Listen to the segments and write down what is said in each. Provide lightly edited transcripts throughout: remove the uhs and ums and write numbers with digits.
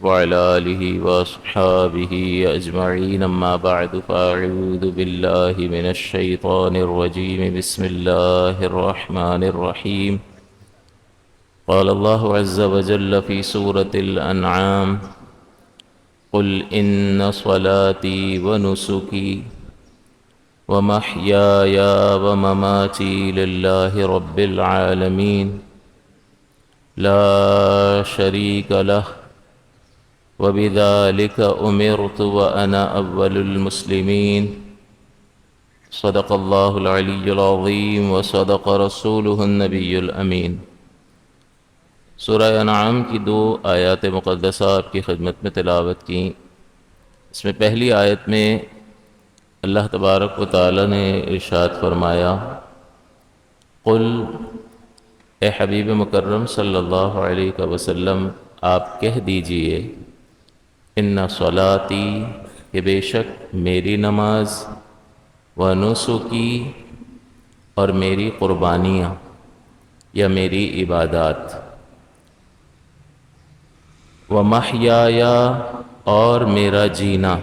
وعلى آله وأصحابه أجمعين، أما بعد، فأعوذ بالله من الشيطان الرجيم. بسم الله الرحمن الرحيم. قال الله عز وجل في سورة الأنعام: قل إن صلاتي ونسكي ومحياي ومماتي لله رب العالمين لا شريك له وبذلك أمرت وأنا أول المسلمين. صدق الله العلي العظيم وصدق رسوله النبي الأمين. سورہ انعام کی 2 آیات مقدسہ آپ کی خدمت میں تلاوت کی. اس میں پہلی آیت میں اللہ تبارک و تعالی نے ارشاد فرمایا: قل، اے حبیب مکرم صلی اللہ علیہ وسلم، آپ کہہ دیجئے، ان صلاتی، کہ بے شک میری نماز، و نسکی، اور میری قربانیاں یا میری عبادات، و محیایا، اور میرا جینا،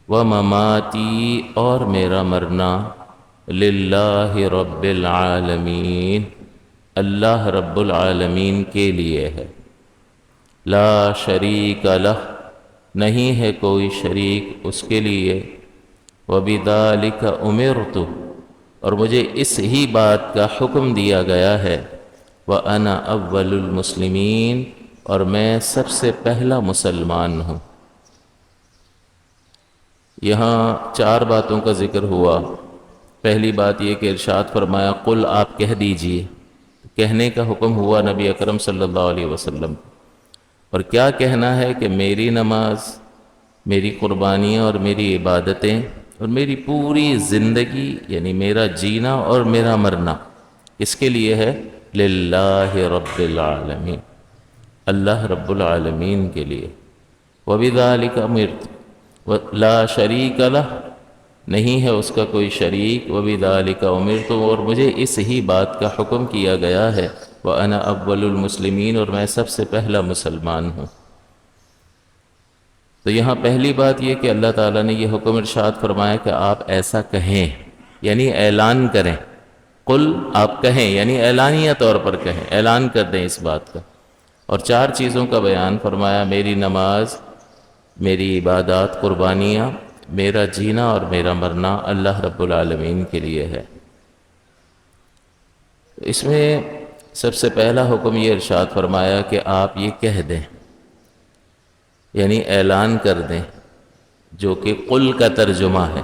و مماتی، اور میرا مرنا، للہ رب العالمین، اللہ رب العالمین کے لیے ہے. لا شریک لہ، نہیں ہے کوئی شریک اس کے لیے. وبذالک امرت، اور مجھے اس ہی بات کا حکم دیا گیا ہے. وانا اول المسلمین، اور میں سب سے پہلا مسلمان ہوں. یہاں 4 باتوں کا ذکر ہوا. پہلی بات یہ کہ ارشاد فرمایا قل، آپ کہہ دیجئے. کہنے کا حکم ہوا نبی اکرم صلی اللہ علیہ وسلم. اور کیا کہنا ہے کہ میری نماز، میری قربانیاں اور میری عبادتیں اور میری پوری زندگی، یعنی میرا جینا اور میرا مرنا اس کے لیے ہے، للہ رب العالمین، اللہ رب العالمین کے لیے. وبذالک امرت، لا شریک لہ، نہیں ہے اس کا کوئی شریک. وبذالک امرت، اور مجھے اس ہی بات کا حکم کیا گیا ہے. وانا اول المسلمین، اور میں سب سے پہلا مسلمان ہوں. تو یہاں پہلی بات یہ کہ اللہ تعالیٰ نے یہ حکم ارشاد فرمایا کہ آپ ایسا کہیں، یعنی اعلان کریں. قل، آپ کہیں، یعنی اعلانیہ طور پر کہیں، اعلان کر دیں اس بات کا. اور 4 چیزوں کا بیان فرمایا: میری نماز، میری عبادات، قربانیاں، میرا جینا اور میرا مرنا اللہ رب العالمین کے لیے ہے. اس میں سب سے پہلا حکم یہ ارشاد فرمایا کہ آپ یہ کہہ دیں، یعنی اعلان کر دیں، جو کہ قل کا ترجمہ ہے.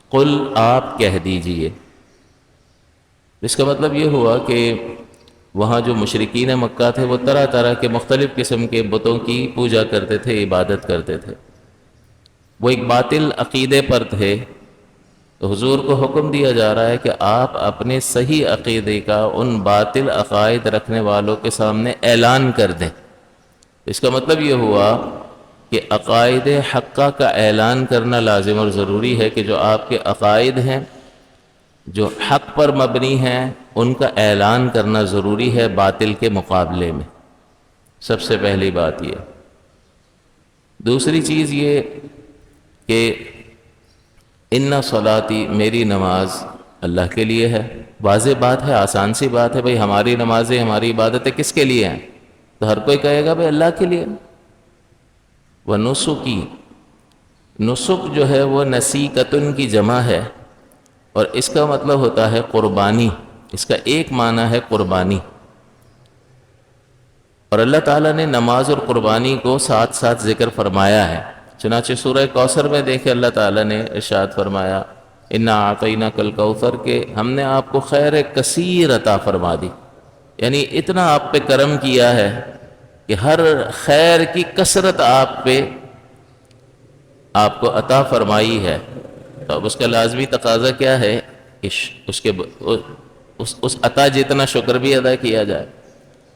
قل، آپ کہہ دیجئے. اس کا مطلب یہ ہوا کہ وہاں جو مشرکین مکہ تھے وہ طرح طرح کے مختلف قسم کے بتوں کی پوجا کرتے تھے، عبادت کرتے تھے. وہ ایک باطل عقیدے پر تھے. تو حضور کو حکم دیا جا رہا ہے کہ آپ اپنے صحیح عقیدے کا ان باطل عقائد رکھنے والوں کے سامنے اعلان کر دیں. اس کا مطلب یہ ہوا کہ عقائد حقہ کا اعلان کرنا لازم اور ضروری ہے، کہ جو آپ کے عقائد ہیں، جو حق پر مبنی ہیں، ان کا اعلان کرنا ضروری ہے باطل کے مقابلے میں. سب سے پہلی بات یہ. دوسری چیز یہ کہ ان صلاتی، میری نماز اللہ کے لیے ہے. واضح بات ہے، آسان سی بات ہے. بھئی ہماری نمازیں، ہماری عبادتیں کس کے لیے ہیں؟ تو ہر کوئی کہے گا بھئی اللہ کے لیے. وَنُسُكِ، نسک جو ہے وہ نسیکتن کی جمع ہے، اور اس کا مطلب ہوتا ہے قربانی. اس کا ایک معنی ہے قربانی. اور اللہ تعالیٰ نے نماز اور قربانی کو ساتھ ساتھ ذکر فرمایا ہے. چنانچہ سورہ کوثر میں دیکھیں اللہ تعالیٰ نے ارشاد فرمایا: اِنَّا أَعْطَيْنَاكَ الْكَوْثَرَ، کہ ہم نے آپ کو خیر کثیر عطا فرما دی. یعنی اتنا آپ پہ کرم کیا ہے کہ ہر خیر کی کثرت آپ پہ، آپ کو عطا فرمائی ہے. تو اب اس کا لازمی تقاضا کیا ہے کہ اس عطا جتنا شکر بھی ادا کیا جائے.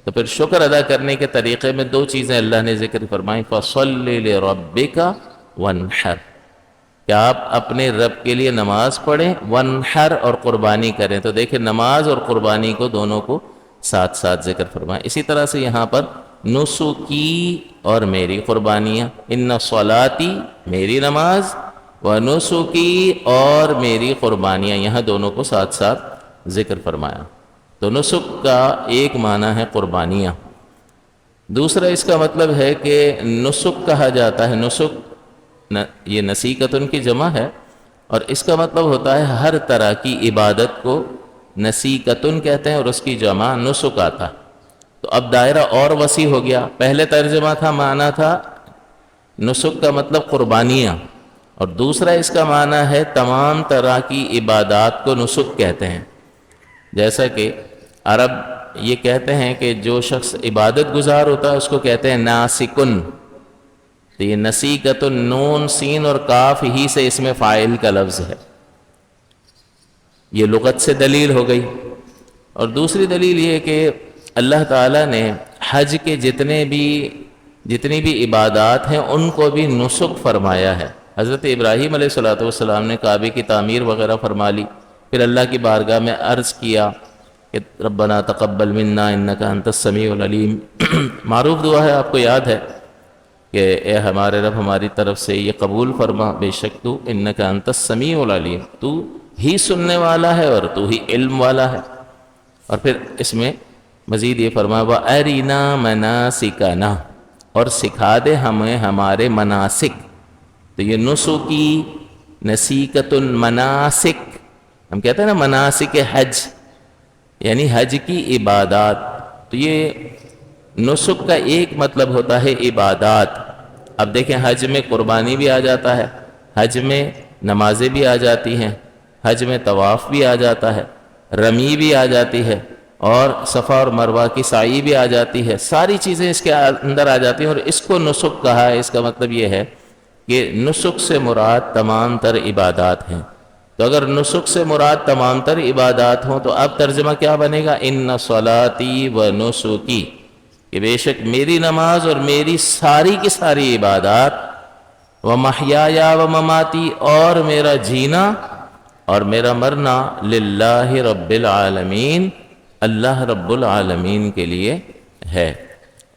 تو پھر شکر ادا کرنے کے طریقے میں 2 چیزیں اللہ نے ذکر فرمائیں: فَصَلِّ لِرَبِّكَ وَانْحَرْ، کہ آپ اپنے رب کے لیے نماز پڑھیں، وَانْحَرْ، اور قربانی کریں. تو دیکھیں نماز اور قربانی کو دونوں کو ساتھ ساتھ ذکر فرمائیں. اسی طرح سے یہاں پر نسکی اور میری قربانیاں، ان صلاتی میری نماز، و نسکی اور میری قربانیاں، یہاں دونوں کو ساتھ ساتھ ذکر فرمایا۔ تو نسک کا ایک معنی ہے قربانیاں، دوسرا اس کا مطلب ہے کہ نسک کہا جاتا ہے، نسک یہ نسیکتن کی جمع ہے، اور اس کا مطلب ہوتا ہے ہر طرح کی عبادت کو نسیکتن کہتے ہیں، اور اس کی جمع نسک آتا۔ تو اب دائرہ اور وسیع ہو گیا، پہلے ترجمہ تھا، معنی تھا نسک کا مطلب قربانیاں، اور دوسرا اس کا معنی ہے تمام طرح کی عبادات کو نسک کہتے ہیں۔ جیسا کہ عرب یہ کہتے ہیں کہ جو شخص عبادت گزار ہوتا ہے اس کو کہتے ہیں ناسکن، تو یہ نسیکتن نون سین اور کاف ہی سے اس میں فاعل کا لفظ ہے، یہ لغت سے دلیل ہو گئی۔ اور دوسری دلیل یہ کہ اللہ تعالیٰ نے حج کے جتنی بھی عبادات ہیں ان کو بھی نسک فرمایا ہے۔ حضرت ابراہیم علیہ السلام نے کعبے کی تعمیر وغیرہ فرما لی، پھر اللہ کی بارگاہ میں عرض کیا کہ ربنا تقبل منا انک انت السمیع العلیم، معروف دعا ہے، آپ کو یاد ہے کہ اے ہمارے رب ہماری طرف سے یہ قبول فرما، بے شک تو انک انت السمیع العلیم، تو ہی سننے والا ہے اور تو ہی علم والا ہے۔ اور پھر اس میں مزید یہ فرمایا وَأَرِنَا مَنَاسِكَنَا، اور سکھا دے ہمیں ہمارے مناسک۔ تو یہ نسکی، نسیکت المناسک، ہم کہتے ہیں نا مناسک حج، یعنی حج کی عبادات۔ تو یہ نسک کا ایک مطلب ہوتا ہے عبادات۔ اب دیکھیں حج میں قربانی بھی آ جاتا ہے، حج میں نمازیں بھی آ جاتی ہیں، حج میں طواف بھی آ جاتا ہے، رمی بھی آ جاتی ہے، اور صفا اور مروہ کی سعی بھی آ جاتی ہے، ساری چیزیں اس کے اندر آ جاتی ہیں، اور اس کو نسک کہا ہے۔ اس کا مطلب یہ ہے کہ نسک سے مراد تمام تر عبادات ہیں۔ تو اگر نسک سے مراد تمام تر عبادات ہوں تو اب ترجمہ کیا بنے گا؟ ان صلاتی و نسکی، کہ بے شک میری نماز اور میری ساری کی ساری عبادات، و محیایا و مماتی، اور میرا جینا اور میرا مرنا، للہ رب العالمین، اللہ رب العالمین کے لیے ہے۔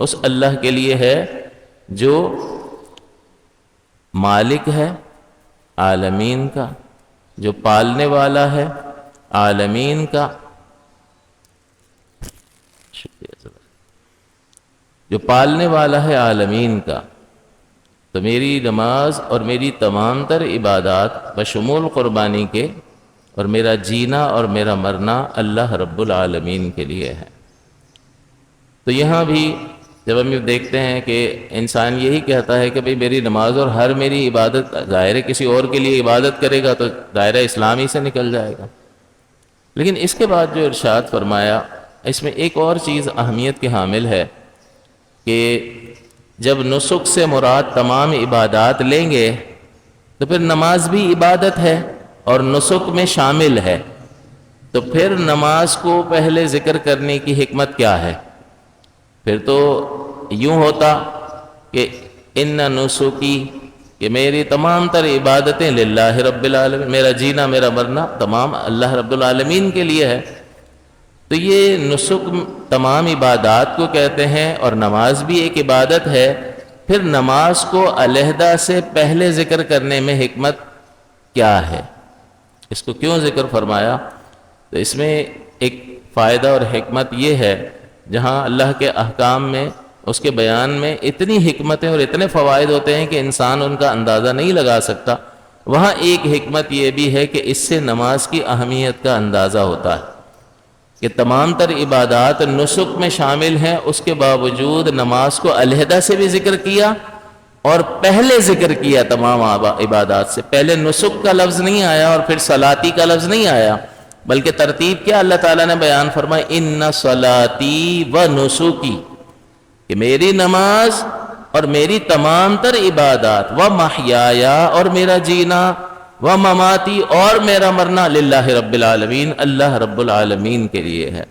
اس اللہ کے لیے ہے جو مالک ہے عالمین کا، جو پالنے والا ہے عالمین کا، جو پالنے والا ہے عالمین کا۔ تو میری نماز اور میری تمام تر عبادات بشمول قربانی کے، اور میرا جینا اور میرا مرنا اللہ رب العالمین کے لیے ہے۔ تو یہاں بھی جب ہم یہ دیکھتے ہیں کہ انسان یہی کہتا ہے کہ بھئی میری نماز اور ہر میری عبادت، ظاہر ہے کسی اور کے لیے عبادت کرے گا تو دائرہ اسلامی سے نکل جائے گا۔ لیکن اس کے بعد جو ارشاد فرمایا، اس میں ایک اور چیز اہمیت کی حامل ہے کہ جب نسک سے مراد تمام عبادات لیں گے تو پھر نماز بھی عبادت ہے اور نسک میں شامل ہے، تو پھر نماز کو پہلے ذکر کرنے کی حکمت کیا ہے؟ پھر تو یوں ہوتا کہ ان نسکی، کہ میری تمام تر عبادتیں للہ رب العالمین، میرا جینا میرا مرنا تمام اللہ رب العالمین کے لیے ہے۔ تو یہ نسک تمام عبادات کو کہتے ہیں، اور نماز بھی ایک عبادت ہے۔ پھر نماز کو علیحدہ سے پہلے ذکر کرنے میں حکمت کیا ہے؟ اس کو کیوں ذکر فرمایا؟ تو اس میں ایک فائدہ اور حکمت یہ ہے، جہاں اللہ کے احکام میں، اس کے بیان میں اتنی حکمتیں اور اتنے فوائد ہوتے ہیں کہ انسان ان کا اندازہ نہیں لگا سکتا، وہاں ایک حکمت یہ بھی ہے کہ اس سے نماز کی اہمیت کا اندازہ ہوتا ہے کہ تمام تر عبادات نسک میں شامل ہیں، اس کے باوجود نماز کو علیحدہ سے بھی ذکر کیا اور پہلے ذکر کیا تمام عبادات سے۔ پہلے نسک کا لفظ نہیں آیا اور پھر صلاتی کا لفظ نہیں آیا، بلکہ ترتیب کیا اللہ تعالیٰ نے بیان فرمائی، ان صلاتی و نسکی، کہ میری نماز اور میری تمام تر عبادات، و محیایا، اور میرا جینا، و مماتی، اور میرا مرنا، للہ رب العالمین، اللہ رب العالمین کے لیے ہے۔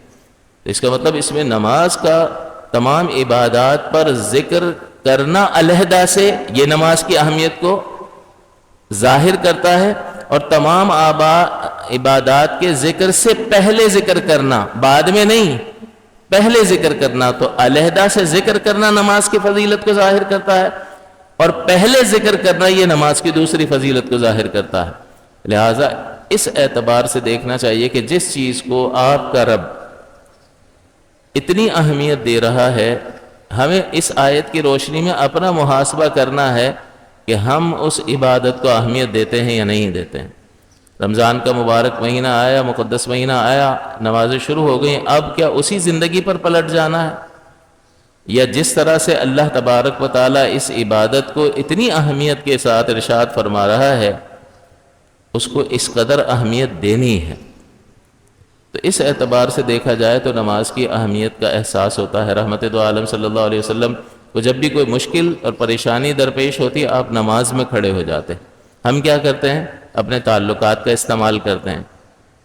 اس کا مطلب اس میں نماز کا تمام عبادات پر ذکر کرنا علیحدہ سے یہ نماز کی اہمیت کو ظاہر کرتا ہے، اور تمام عبادات کے ذکر سے پہلے ذکر کرنا، بعد میں نہیں، پہلے ذکر کرنا تو علیحدہ سے ذکر کرنا نماز کی فضیلت کو ظاہر کرتا ہے، اور پہلے ذکر کرنا یہ نماز کی دوسری فضیلت کو ظاہر کرتا ہے۔ لہٰذا اس اعتبار سے دیکھنا چاہیے کہ جس چیز کو آپ کا رب اتنی اہمیت دے رہا ہے، ہمیں اس آیت کی روشنی میں اپنا محاسبہ کرنا ہے کہ ہم اس عبادت کو اہمیت دیتے ہیں یا نہیں دیتے ہیں۔ رمضان کا مبارک مہینہ آیا، مقدس مہینہ آیا، نمازیں شروع ہو گئیں، اب کیا اسی زندگی پر پلٹ جانا ہے؟ یا جس طرح سے اللہ تبارک و تعالیٰ اس عبادت کو اتنی اہمیت کے ساتھ ارشاد فرما رہا ہے، اس کو اس قدر اہمیت دینی ہے۔ تو اس اعتبار سے دیکھا جائے تو نماز کی اہمیت کا احساس ہوتا ہے۔ رحمت دو عالم صلی اللہ علیہ وسلم کو جب بھی کوئی مشکل اور پریشانی درپیش ہوتی، آپ نماز میں کھڑے ہو جاتے۔ ہم کیا کرتے ہیں؟ اپنے تعلقات کا استعمال کرتے ہیں،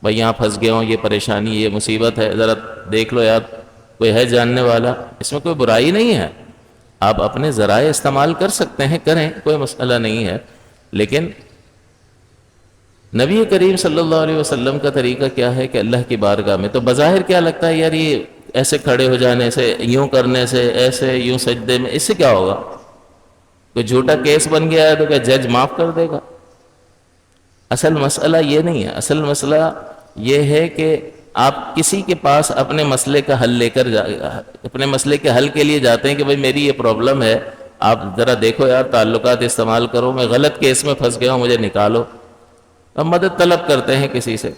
بھائی یہاں پھنس گیا ہوں، یہ پریشانی، یہ مصیبت ہے، ذرا دیکھ لو یار، کوئی ہے جاننے والا۔ اس میں کوئی برائی نہیں ہے، آپ اپنے ذرائع استعمال کر سکتے ہیں، کریں، کوئی مسئلہ نہیں ہے۔ لیکن نبی کریم صلی اللہ علیہ وسلم کا طریقہ کیا ہے کہ اللہ کی بارگاہ میں تو بظاہر کیا لگتا ہے یار یہ ایسے کھڑے ہو جانے سے، یوں کرنے سے، ایسے یوں سجدے میں، اس سے کیا ہوگا؟ کوئی جھوٹا کیس بن گیا ہے تو کیا جج معاف کر دے گا؟ اصل مسئلہ یہ نہیں ہے، اصل مسئلہ یہ ہے کہ آپ کسی کے پاس اپنے مسئلے کا حل لے کر اپنے مسئلے کے حل کے لیے جاتے ہیں کہ بھئی میری یہ پرابلم ہے، آپ ذرا دیکھو یار، تعلقات استعمال کرو، میں غلط کیس میں پھنس گیا ہوں، مجھے نکالو۔ اب مدد طلب کرتے ہیں کسی سے،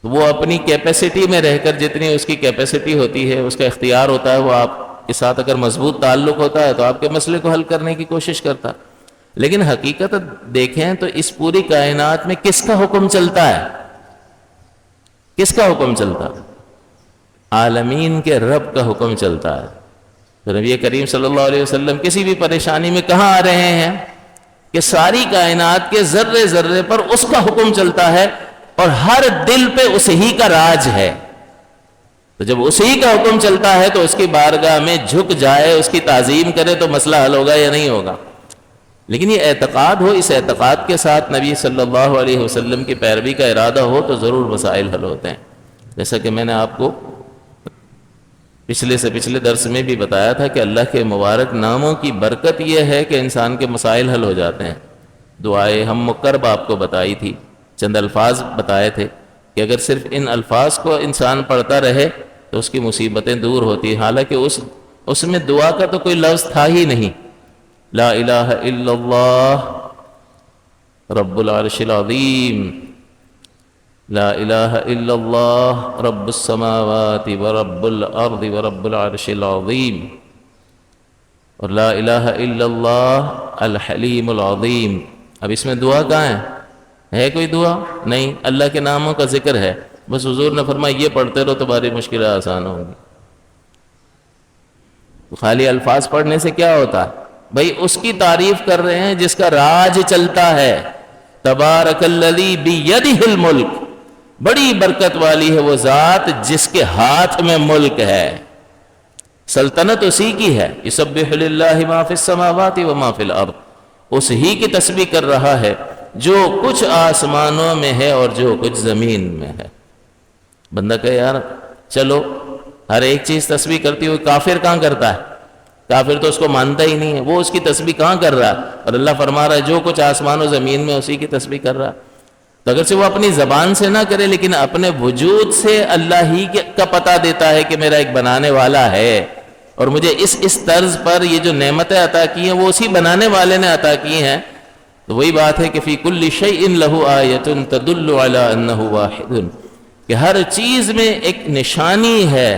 وہ اپنی کیپیسٹی میں رہ کر، جتنی اس کی کیپیسٹی ہوتی ہے، اس کا اختیار ہوتا ہے، وہ آپ کے ساتھ اگر مضبوط تعلق ہوتا ہے تو آپ کے مسئلے کو حل کرنے کی کوشش کرتا ہے۔ لیکن حقیقت دیکھیں تو اس پوری کائنات میں کس کا حکم چلتا ہے؟ کس کا حکم چلتا ہے؟ عالمین کے رب کا حکم چلتا ہے۔ تو نبی کریم صلی اللہ علیہ وسلم کسی بھی پریشانی میں کہاں آ رہے ہیں کہ ساری کائنات کے ذرے ذرے پر اس کا حکم چلتا ہے، اور ہر دل پہ اسی کا راج ہے۔ تو جب اسی کا حکم چلتا ہے تو اس کی بارگاہ میں جھک جائے، اس کی تعظیم کرے تو مسئلہ حل ہوگا یا نہیں ہوگا؟ لیکن یہ اعتقاد ہو، اس اعتقاد کے ساتھ نبی صلی اللہ علیہ وسلم کی پیروی کا ارادہ ہو تو ضرور مسائل حل ہوتے ہیں۔ جیسا کہ میں نے آپ کو پچھلے درس میں بھی بتایا تھا کہ اللہ کے مبارک ناموں کی برکت یہ ہے کہ انسان کے مسائل حل ہو جاتے ہیں۔ دعائے ہم مکرب آپ کو بتائی تھی، چند الفاظ بتائے تھے کہ اگر صرف ان الفاظ کو انسان پڑھتا رہے تو اس کی مصیبتیں دور ہوتی ہیں، حالانکہ اس میں دعا کا تو کوئی لفظ تھا ہی نہیں۔ لا الہ الا اللہ رب العرش العظیم، لا الہ الا اللہ رب السماوات ورب الارض ورب العرش العظیم، اور لا الہ الا اللہ الحلیم العظیم۔ اب اس میں دعا کہاں ہے کوئی دعا؟ نہیں، اللہ کے ناموں کا ذکر ہے، بس حضور نے فرمایا یہ پڑھتے رہو تمہاری مشکلیں آسان ہوں گی۔ خالی الفاظ پڑھنے سے کیا ہوتا ہے؟ بھئی اس کی تعریف کر رہے ہیں جس کا راج چلتا ہے۔ تبارک الذی بیدہ الملک، بڑی برکت والی ہے وہ ذات جس کے ہاتھ میں ملک ہے، سلطنت اسی کی ہے۔ یسبح للہ ما فی السماوات و ما فی الارض، اس ہی کی تسبیح کر رہا ہے جو کچھ آسمانوں میں ہے اور جو کچھ زمین میں ہے۔ بندہ کہے یار چلو ہر ایک چیز تسبیح کرتی ہوئی، کافر کہاں کرتا ہے؟ کافر تو اس کو مانتا ہی نہیں ہے، وہ اس کی تسبیح کہاں کر رہا ہے؟ اور اللہ فرما رہا ہے جو کچھ آسمان و زمین میں اسی کی تسبیح کر رہا ہے۔ تو اگر سے وہ اپنی زبان سے نہ کرے لیکن اپنے وجود سے اللہ ہی کا پتہ دیتا ہے کہ میرا ایک بنانے والا ہے، اور مجھے اس طرز پر یہ جو نعمتیں عطا کی ہیں وہ اسی بنانے والے نے عطا کی ہیں، تو وہی بات ہے کہ فی کل شیء لہ آیۃ تدل علی انہ واحد، کہ ہر چیز میں ایک نشانی ہے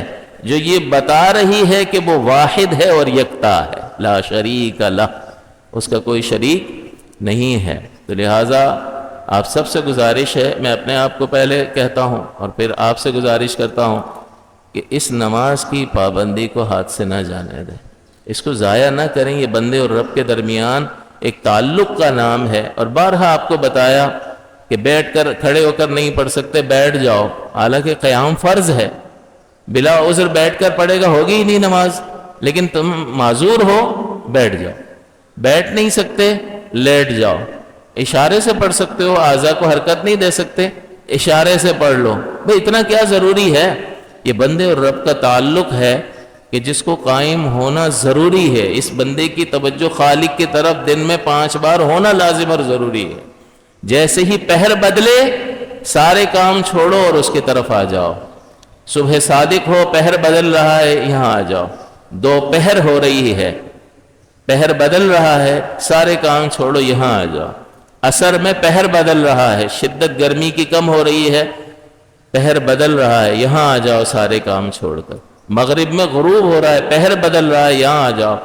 جو یہ بتا رہی ہے کہ وہ واحد ہے اور یکتا ہے، لا شریک لہ، اس کا کوئی شریک نہیں ہے۔ تو لہٰذا آپ سب سے گزارش ہے، میں اپنے آپ کو پہلے کہتا ہوں اور پھر آپ سے گزارش کرتا ہوں کہ اس نماز کی پابندی کو ہاتھ سے نہ جانے دیں، اس کو ضائع نہ کریں۔ یہ بندے اور رب کے درمیان ایک تعلق کا نام ہے، اور بارہا آپ کو بتایا کہ بیٹھ کر کھڑے ہو کر نہیں پڑھ سکتے، بیٹھ جاؤ، حالانکہ قیام فرض ہے، بلا عذر بیٹھ کر پڑھے گا ہوگی ہی نہیں نماز، لیکن تم معذور ہو بیٹھ جاؤ، بیٹھ نہیں سکتے لیٹ جاؤ، اشارے سے پڑھ سکتے ہو، اعضاء کو حرکت نہیں دے سکتے، اشارے سے پڑھ لو۔ بھئی اتنا کیا ضروری ہے یہ بندے اور رب کا تعلق ہے کہ جس کو قائم ہونا ضروری ہے. اس بندے کی توجہ خالق کی طرف دن میں 5 بار ہونا لازم اور ضروری ہے. جیسے ہی پہر بدلے سارے کام چھوڑو اور اس کی طرف آ جاؤ. صبح صادق ہو، پہر بدل رہا ہے، یہاں آ جاؤ. دوپہر ہو رہی ہے، پہر بدل رہا ہے، سارے کام چھوڑو، یہاں آ جاؤ. عصر میں پہر بدل رہا ہے، شدت گرمی کی کم ہو رہی ہے، پہر بدل رہا ہے، یہاں آ جاؤ سارے کام چھوڑ کر. مغرب میں غروب ہو رہا ہے، پہر بدل رہا ہے، یہاں آ جاؤ.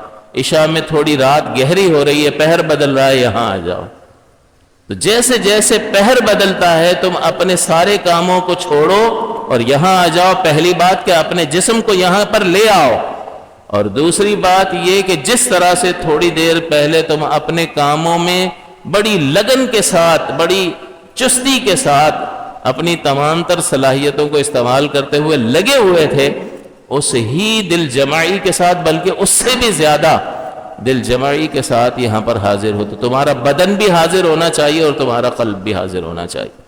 عشاء میں تھوڑی رات گہری ہو رہی ہے، پہر بدل رہا ہے، یہاں آ جاؤ. تو جیسے جیسے پہر بدلتا ہے تم اپنے سارے کاموں کو چھوڑو اور یہاں آ جاؤ. پہلی بات کہ اپنے جسم کو یہاں پر لے آؤ، اور دوسری بات یہ کہ جس طرح سے تھوڑی دیر پہلے تم اپنے کاموں میں بڑی لگن کے ساتھ، بڑی چستی کے ساتھ اپنی تمام تر صلاحیتوں کو استعمال کرتے ہوئے لگے ہوئے تھے، اس ہی دل جمعی کے ساتھ، بلکہ اس سے بھی زیادہ دل جمعی کے ساتھ یہاں پر حاضر ہو. تو تمہارا بدن بھی حاضر ہونا چاہیے اور تمہارا قلب بھی حاضر ہونا چاہیے.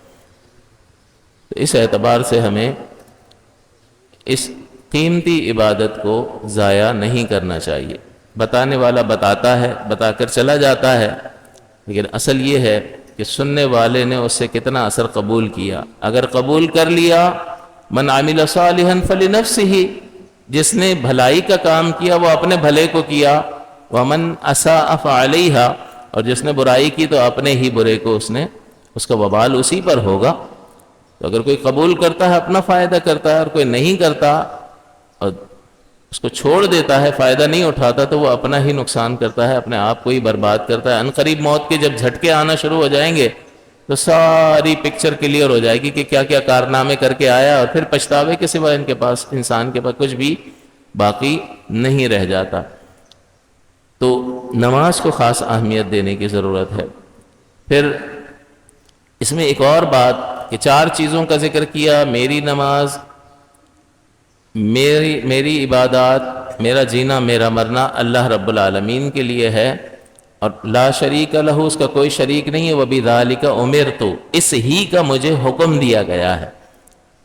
تو اس اعتبار سے ہمیں اس قیمتی عبادت کو ضائع نہیں کرنا چاہیے. بتانے والا بتاتا ہے، بتا کر چلا جاتا ہے، لیکن اصل یہ ہے کہ سننے والے نے اس سے کتنا اثر قبول کیا. اگر قبول کر لیا، من عمل صالحا فلنفسہ، جس نے بھلائی کا کام کیا وہ اپنے بھلے کو کیا، ومن اساء فعلیہا، اور جس نے برائی کی تو اپنے ہی برے کو اس کا وبال اسی پر ہوگا. تو اگر کوئی قبول کرتا ہے اپنا فائدہ کرتا ہے، اور کوئی نہیں کرتا اور اس کو چھوڑ دیتا ہے، فائدہ نہیں اٹھاتا، تو وہ اپنا ہی نقصان کرتا ہے، اپنے آپ کو ہی برباد کرتا ہے. عنقریب موت کے جب جھٹکے آنا شروع ہو جائیں گے تو ساری پکچر کلیئر ہو جائے گی کہ کیا کیا کارنامے کر کے آیا، اور پھر پچھتاوے کے سوا انسان کے پاس کچھ بھی باقی نہیں رہ جاتا. تو نماز کو خاص اہمیت دینے کی ضرورت ہے. پھر اس میں ایک اور بات کہ 4 چیزوں کا ذکر کیا: میری نماز، میری عبادات، میرا جینا میرا مرنا اللہ رب العالمین کے لیے ہے، اور لا شریک لہ، اس کا کوئی شریک نہیں ہے. وَبِذَالِكَ أُمِرْتُ، اس ہی کا مجھے حکم دیا گیا ہے.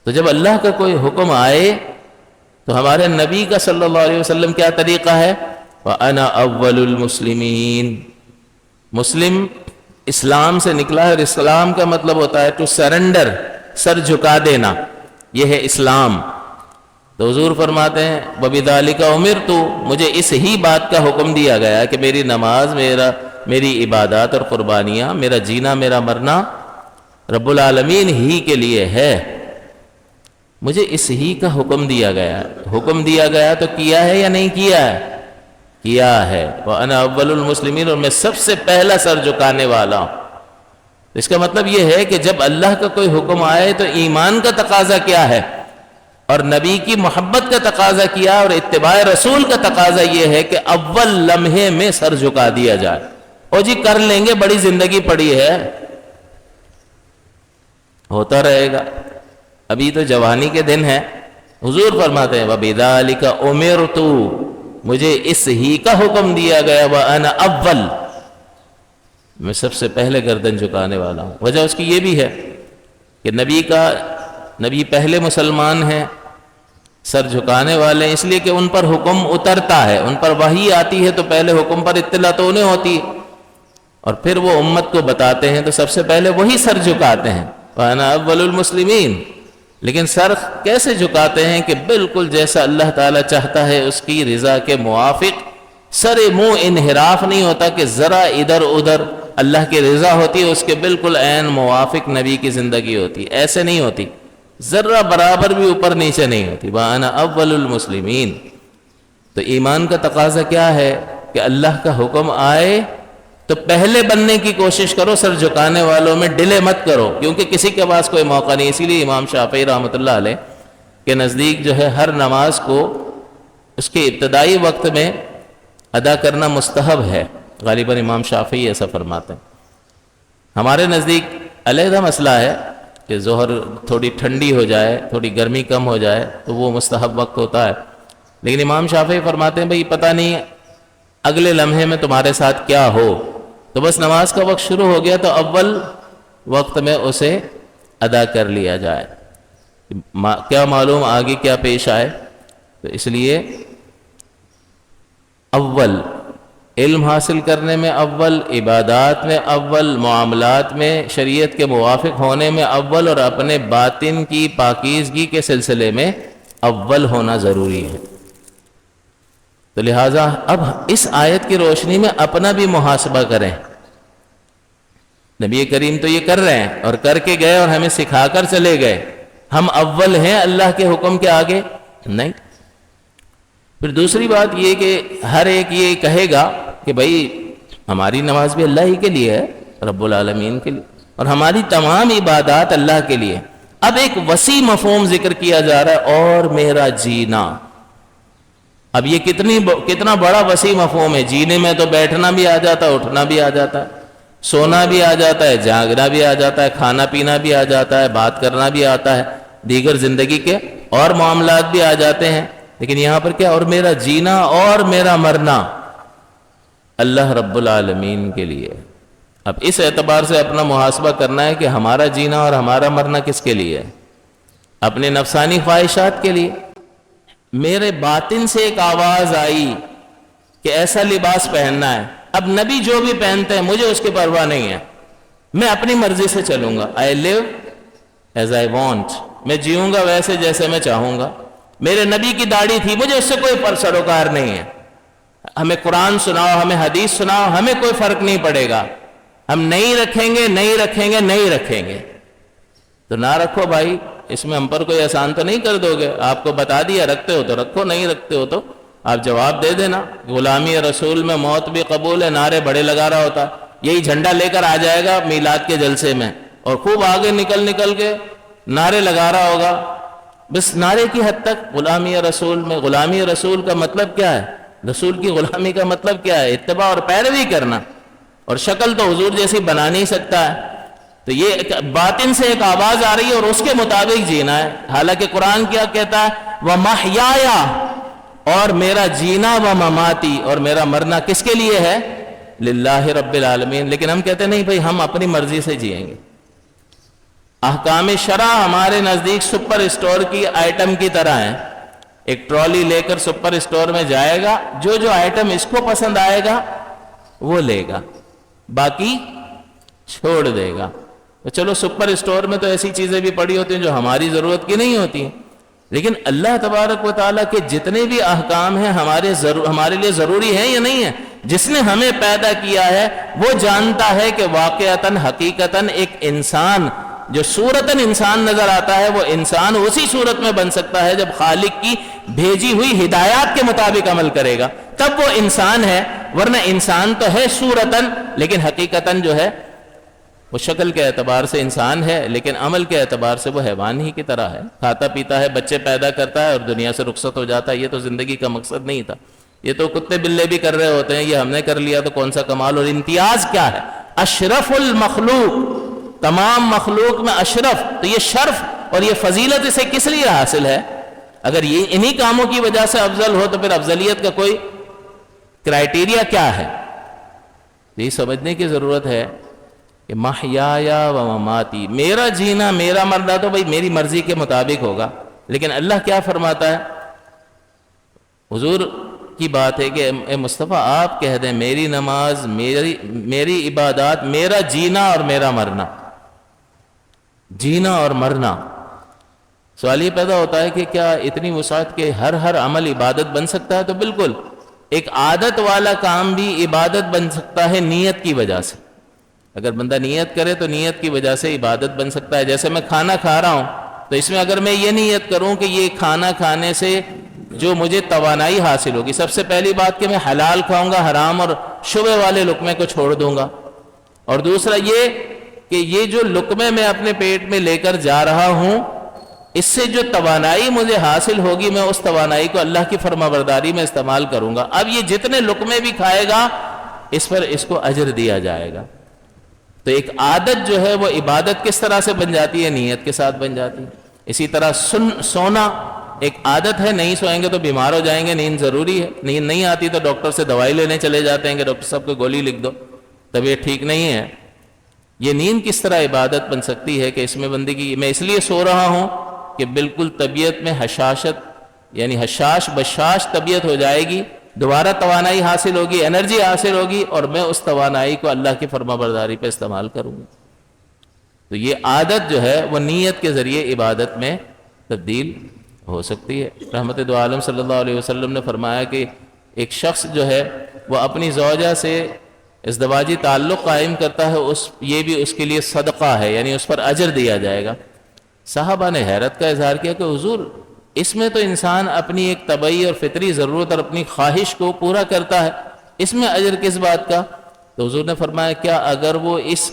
تو جب اللہ کا کوئی حکم آئے تو ہمارے نبی کا صلی اللہ علیہ وسلم کیا طریقہ ہے؟ وَأَنَا أَوَّلُ الْمُسْلِمِينَ. مسلم اسلام سے نکلا ہے، اور اسلام کا مطلب ہوتا ہے ٹو سرنڈر، سر جھکا دینا، یہ ہے اسلام. تو حضور فرماتے ہیں وَبِذَالِكَ أُمِرْتُ، مجھے اس ہی بات کا حکم دیا گیا کہ میری نماز، میری عبادات اور قربانیاں، میرا جینا میرا مرنا رب العالمین ہی کے لیے ہے. مجھے اس ہی کا حکم دیا گیا. حکم دیا گیا تو کیا ہے یا نہیں کیا ہے؟ کیا ہے. وَأَنَا أَوَّلُ الْمُسْلِمِينَ، اور میں سب سے پہلا سر جھکانے والا ہوں. اس کا مطلب یہ ہے کہ جب اللہ کا کوئی حکم آئے تو ایمان کا تقاضا کیا ہے، اور نبی کی محبت کا تقاضا کیا، اور اتباع رسول کا تقاضا یہ ہے کہ اول لمحے میں سر جھکا دیا جائے. او جی کر لیں گے، بڑی زندگی پڑی ہے، ہوتا رہے گا، ابھی تو جوانی کے دن ہے. حضور فرماتے ہیں وَبِذَالِكَ أُمِرْتُ، مجھے اس ہی کا حکم دیا گیا، وَأَنَا أَوَّلُ، میں سب سے پہلے گردن جھکانے والا ہوں. وجہ اس کی یہ بھی ہے کہ نبی پہلے مسلمان ہیں، سر جھکانے والے، اس لیے کہ ان پر حکم اترتا ہے، ان پر وحی آتی ہے تو پہلے حکم پر اطلاع تو انہیں ہوتی ہے، اور پھر وہ امت کو بتاتے ہیں تو سب سے پہلے وہی سر جھکاتے ہیں. وَأَنَا أَوَّلُ الْمُسْلِمِينَ. لیکن سر کیسے جھکاتے ہیں کہ بالکل جیسا اللہ تعالیٰ چاہتا ہے اس کی رضا کے موافق. سر منہ انحراف نہیں ہوتا کہ ذرا ادھر ادھر، اللہ کی رضا ہوتی ہے اس کے بالکل عین موافق نبی کی زندگی ہوتی، ایسے نہیں ہوتی، ذرہ برابر بھی اوپر نیچے نہیں ہوتی. وَأَنَا أَوَّلُ الْمُسْلِمِينَ. تو ایمان کا تقاضا کیا ہے کہ اللہ کا حکم آئے تو پہلے بننے کی کوشش کرو، سر جھکانے والوں میں ڈیلے مت کرو، کیونکہ کسی کے پاس کوئی موقع نہیں. اسی لیے امام شافعی رحمۃ اللہ علیہ کے نزدیک جو ہے ہر نماز کو اس کے ابتدائی وقت میں ادا کرنا مستحب ہے. غالباً امام شافعی ایسا فرماتے ہیں. ہمارے نزدیک علیحدہ مسئلہ ہے کہ ظہر تھوڑی ٹھنڈی ہو جائے، تھوڑی گرمی کم ہو جائے تو وہ مستحب وقت ہوتا ہے. لیکن امام شافعی فرماتے ہیں بھئی پتہ نہیں اگلے لمحے میں تمہارے ساتھ کیا ہو، تو بس نماز کا وقت شروع ہو گیا تو اول وقت میں اسے ادا کر لیا جائے. کیا معلوم آگے کیا پیش آئے. تو اس لیے اول علم حاصل کرنے میں اول، عبادات میں اول، معاملات میں شریعت کے موافق ہونے میں اول، اور اپنے باطن کی پاکیزگی کے سلسلے میں اول ہونا ضروری ہے. تو لہٰذا اب اس آیت کی روشنی میں اپنا بھی محاسبہ کریں. نبی کریم تو یہ کر رہے ہیں اور کر کے گئے اور ہمیں سکھا کر چلے گئے. ہم اول ہیں اللہ کے حکم کے آگے؟ نہیں. پھر دوسری بات یہ کہ ہر ایک یہ کہے گا کہ بھائی ہماری نماز بھی اللہ ہی کے لیے ہے، رب العالمین کے لیے، اور ہماری تمام عبادات اللہ کے لیے. اب ایک وسیع مفہوم ذکر کیا جا رہا ہے، اور میرا جینا. اب یہ کتنا بڑا وسیع مفہوم ہے. جینے میں تو بیٹھنا بھی آ جاتا ہے، اٹھنا بھی آ جاتا ہے، سونا بھی آ جاتا ہے، جاگنا بھی آ جاتا ہے، کھانا پینا بھی آ جاتا ہے، بات کرنا بھی آتا ہے، دیگر زندگی کے اور معاملات بھی آ جاتے ہیں. لیکن یہاں پر کیا؟ اور میرا جینا اور میرا مرنا اللہ رب العالمین کے لیے. اب اس اعتبار سے اپنا محاسبہ کرنا ہے کہ ہمارا جینا اور ہمارا مرنا کس کے لیے ہے؟ اپنے نفسانی خواہشات کے لیے. میرے باطن سے ایک آواز آئی کہ ایسا لباس پہننا ہے. اب نبی جو بھی پہنتے ہیں مجھے اس کی پرواہ نہیں ہے، میں اپنی مرضی سے چلوں گا. I live as I want. میں جیوں گا ویسے جیسے میں چاہوں گا. میرے نبی کی داڑھی تھی، مجھے اس سے کوئی سروکار نہیں ہے. ہمیں قرآن سناؤ، ہمیں حدیث سناؤ، ہمیں کوئی فرق نہیں پڑے گا. ہم نہیں رکھیں گے، نہیں رکھیں گے، نہیں رکھیں گے. تو نہ رکھو بھائی، اس میں ہم پر کوئی احسان تو نہیں کر دو گے. آپ کو بتا دیا، رکھتے ہو تو رکھو، نہیں رکھتے ہو تو آپ جواب دے دینا. غلامی رسول میں موت بھی قبول ہے، نعرے بڑے لگا رہا ہوتا. یہی جھنڈا لے کر آ جائے گا میلاد کے جلسے میں اور خوب آگے نکل کے نعرے لگا رہا ہوگا. بس نعرے کی حد تک. غلامی رسول میں غلامی رسول کا مطلب کیا ہے؟ رسول کی غلامی کا مطلب کیا ہے؟ اتباع اور پیروی کرنا. اور شکل تو حضور جیسی بنا نہیں سکتا ہے. تو یہ باطن سے ایک آواز آ رہی ہے اور اس کے مطابق جینا ہے. حالانکہ قرآن کیا کہتا ہے؟ وَمَحْيَايَ، اور میرا جینا وَمَمَاتِي، اور میرا مرنا کس کے لیے ہے؟ للہ رب العالمین. لیکن ہم کہتے ہیں نہیں بھائی، ہم اپنی مرضی سے جئیں گے. احکام شرع ہمارے نزدیک سپر اسٹور کی آئٹم کی طرح ہیں. ایک ٹرالی لے کر سپر اسٹور میں جائے گا، جو آئٹم اس کو پسند آئے گا وہ لے گا، باقی چھوڑ دے گا. تو چلو سپر اسٹور میں تو ایسی چیزیں بھی پڑی ہوتی ہیں جو ہماری ضرورت کی نہیں ہوتی ہیں. لیکن اللہ تبارک و تعالیٰ کے جتنے بھی احکام ہیں ہمارے لیے ضروری ہیں یا نہیں ہیں؟ جس نے ہمیں پیدا کیا ہے وہ جانتا ہے کہ واقعتاً حقیقتاً ایک انسان جو صورتاً انسان نظر آتا ہے، وہ انسان اسی صورت میں بن سکتا ہے جب خالق کی بھیجی ہوئی ہدایات کے مطابق عمل کرے گا، تب وہ انسان ہے. ورنہ انسان تو ہے صورتاً، لیکن حقیقتاً جو ہے وہ شکل کے اعتبار سے انسان ہے، لیکن عمل کے اعتبار سے وہ حیوان ہی کی طرح ہے. کھاتا پیتا ہے، بچے پیدا کرتا ہے اور دنیا سے رخصت ہو جاتا ہے. یہ تو زندگی کا مقصد نہیں تھا. یہ تو کتے بلے بھی کر رہے ہوتے ہیں. یہ ہم نے کر لیا تو کون سا کمال اور امتیاز کیا ہے؟ اشرف المخلوق، تمام مخلوق میں اشرف. تو یہ شرف اور یہ فضیلت اسے کس لیے حاصل ہے؟ اگر یہ انہی کاموں کی وجہ سے افضل ہو تو پھر افضلیت کا کوئی کرائیٹیریا کیا ہے؟ یہ سمجھنے کی ضرورت ہے کہ محیایا و مماتی، میرا جینا میرا مرنا تو بھئی میری مرضی کے مطابق ہوگا. لیکن اللہ کیا فرماتا ہے؟ حضور کی بات ہے کہ اے مصطفیٰ آپ کہہ دیں میری نماز، میری عبادات، میرا جینا اور میرا مرنا. جینا اور مرنا. سوال یہ پیدا ہوتا ہے کہ کیا اتنی وسعت کے ہر عمل عبادت بن سکتا ہے؟ تو بالکل. ایک عادت والا کام بھی عبادت بن سکتا ہے نیت کی وجہ سے. اگر بندہ نیت کرے تو نیت کی وجہ سے عبادت بن سکتا ہے. جیسے میں کھانا کھا رہا ہوں تو اس میں اگر میں یہ نیت کروں کہ یہ کھانا کھانے سے جو مجھے توانائی حاصل ہوگی، سب سے پہلی بات کہ میں حلال کھاؤں گا، حرام اور شبہ والے لقمے کو چھوڑ دوں گا. اور دوسرا یہ کہ یہ جو لقمے میں اپنے پیٹ میں لے کر جا رہا ہوں، اس سے جو توانائی مجھے حاصل ہوگی میں اس توانائی کو اللہ کی فرما برداری میں استعمال کروں گا. اب یہ جتنے لقمے بھی کھائے گا اس پر اس کو اجر دیا جائے گا. تو ایک عادت جو ہے وہ عبادت کس طرح سے بن جاتی ہے؟ نیت کے ساتھ بن جاتی ہے. اسی طرح سونا ایک عادت ہے. نہیں سوئیں گے تو بیمار ہو جائیں گے. نیند ضروری ہے. نیند نہیں آتی تو ڈاکٹر سے دوائی لینے چلے جاتے ہیں کہ ڈاکٹر صاحب کو گولی لکھ دو، طبیعت ٹھیک نہیں ہے. یہ نیند کس طرح عبادت بن سکتی ہے کہ اس میں بندگی، میں اس لیے سو رہا ہوں کہ بالکل طبیعت میں حشاشت یعنی حشاش بشاش طبیعت ہو جائے گی، دوبارہ توانائی حاصل ہوگی، انرجی حاصل ہوگی، اور میں اس توانائی کو اللہ کی فرما برداری پہ استعمال کروں گا۔ تو یہ عادت جو ہے وہ نیت کے ذریعے عبادت میں تبدیل ہو سکتی ہے۔ رحمت دو عالم صلی اللہ علیہ وسلم نے فرمایا کہ ایک شخص جو ہے وہ اپنی زوجہ سے ازدواجی تعلق قائم کرتا ہے، یہ بھی اس کے لیے صدقہ ہے، یعنی اس پر اجر دیا جائے گا۔ صحابہ نے حیرت کا اظہار کیا کہ حضور، اس میں تو انسان اپنی ایک طبعی اور فطری ضرورت اور اپنی خواہش کو پورا کرتا ہے، اس میں اجر کس بات کا؟ تو حضور نے فرمایا کیا اگر وہ اس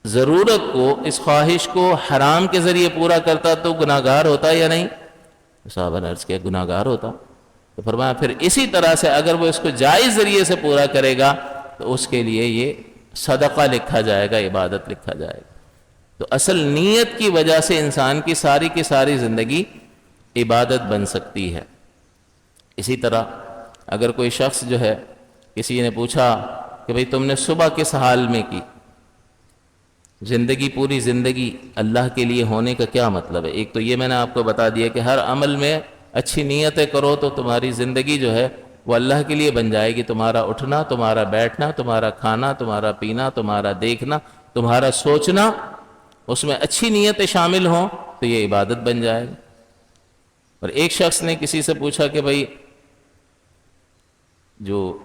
ضرورت کو، اس خواہش کو حرام کے ذریعے پورا کرتا تو گناہگار ہوتا یا نہیں؟ صحابہ نے عرض کیا گناہگار ہوتا۔ تو فرمایا پھر اسی طرح سے اگر وہ اس کو جائز ذریعے سے پورا کرے گا تو اس کے لیے یہ صدقہ لکھا جائے گا، عبادت لکھا جائے گا۔ تو اصل نیت کی وجہ سے انسان کی ساری زندگی عبادت بن سکتی ہے۔ اسی طرح اگر کوئی شخص جو ہے، کسی نے پوچھا کہ بھئی تم نے صبح کس حال میں کی؟ زندگی، پوری زندگی اللہ کے لیے ہونے کا کیا مطلب ہے؟ ایک تو یہ میں نے آپ کو بتا دیا کہ ہر عمل میں اچھی نیتیں کرو تو تمہاری زندگی جو ہے وہ اللہ کے لیے بن جائے گی۔ تمہارا اٹھنا، تمہارا بیٹھنا، تمہارا کھانا، تمہارا پینا، تمہارا دیکھنا، تمہارا سوچنا، اس میں اچھی نیتیں شامل ہوں تو یہ عبادت بن جائے گی۔ اور ایک شخص نے کسی سے پوچھا کہ بھئی جو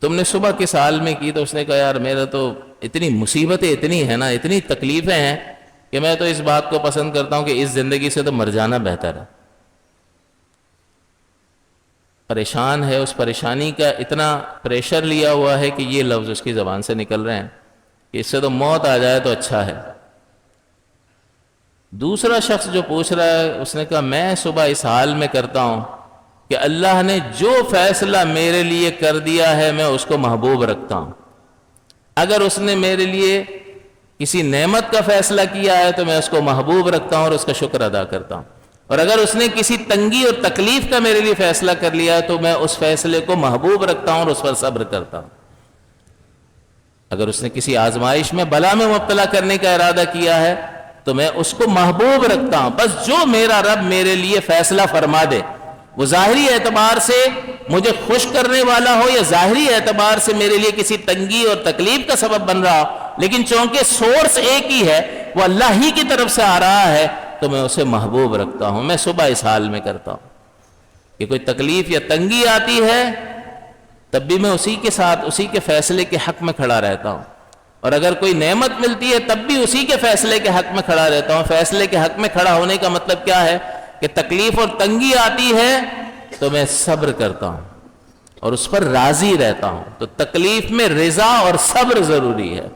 تم نے صبح کس حال میں کی؟ تو اس نے کہا یار میرا تو اتنی مصیبتیں اتنی ہیں نا، اتنی تکلیفیں ہیں کہ میں تو اس بات کو پسند کرتا ہوں کہ اس زندگی سے تو مر جانا بہتر ہے۔ پریشان ہے، اس پریشانی کا اتنا پریشر لیا ہوا ہے کہ یہ لفظ اس کی زبان سے نکل رہے ہیں کہ اس سے تو موت آ جائے تو اچھا ہے۔ دوسرا شخص جو پوچھ رہا ہے اس نے کہا میں صبح اس حال میں کرتا ہوں کہ اللہ نے جو فیصلہ میرے لیے کر دیا ہے میں اس کو محبوب رکھتا ہوں۔ اگر اس نے میرے لیے کسی نعمت کا فیصلہ کیا ہے تو میں اس کو محبوب رکھتا ہوں اور اس کا شکر ادا کرتا ہوں، اور اگر اس نے کسی تنگی اور تکلیف کا میرے لیے فیصلہ کر لیا ہے تو میں اس فیصلے کو محبوب رکھتا ہوں اور اس پر صبر کرتا ہوں۔ اگر اس نے کسی آزمائش میں بلا میں مبتلا کرنے کا ارادہ کیا ہے تو میں اس کو محبوب رکھتا ہوں۔ بس جو میرا رب میرے لیے فیصلہ فرما دے، وہ ظاہری اعتبار سے مجھے خوش کرنے والا ہو یا ظاہری اعتبار سے میرے لیے کسی تنگی اور تکلیف کا سبب بن رہا ہو، لیکن چونکہ سورس ایک ہی ہے، وہ اللہ ہی کی طرف سے آ رہا ہے، تو میں اسے محبوب رکھتا ہوں۔ میں صبح اس حال میں کرتا ہوں کہ کوئی تکلیف یا تنگی آتی ہے تب بھی میں اسی کے ساتھ، اسی کے فیصلے کے حق میں کھڑا رہتا ہوں، اور اگر کوئی نعمت ملتی ہے تب بھی اسی کے فیصلے کے حق میں کھڑا رہتا ہوں۔ فیصلے کے حق میں کھڑا ہونے کا مطلب کیا ہے کہ تکلیف اور تنگی آتی ہے تو میں صبر کرتا ہوں اور اس پر راضی رہتا ہوں۔ تو تکلیف میں رضا اور صبر ضروری ہے۔